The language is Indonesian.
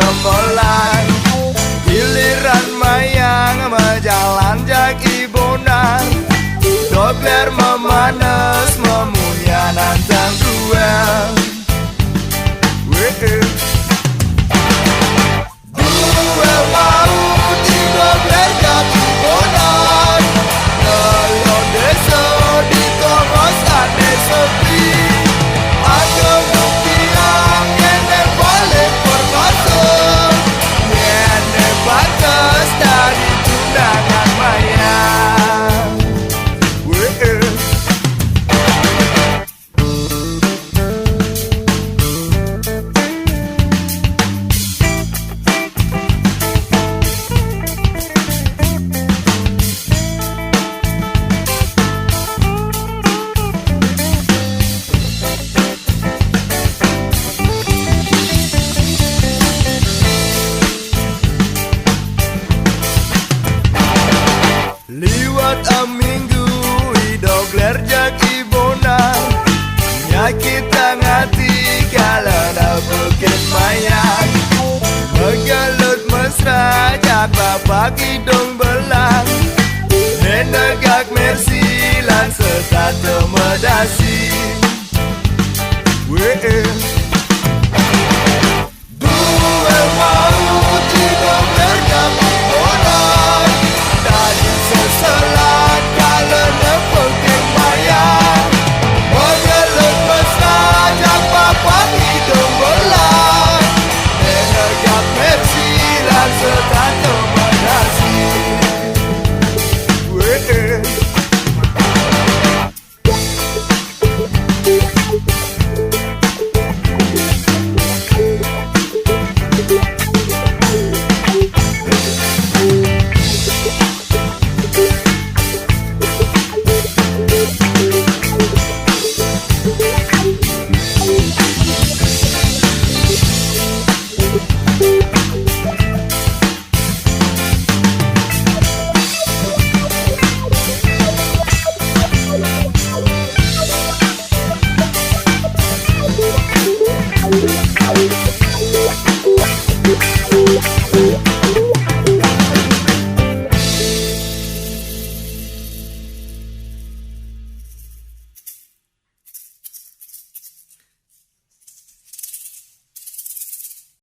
gemelan. Giliran mayang mejalan jaki bonar, dobler memanas memunya nantang duel. Duel mau di dobler jaki bonar, kalau desa di tongos ane sepi. Ada bukti yang kene balik berpasang, kene batas dari tunangan mayang. Liwat aminggu idogler jaki bonar, nyakitan hati kalana bukit mayang. Megalut mesra jak bapak hidung belang, nenegak mersi lan setatu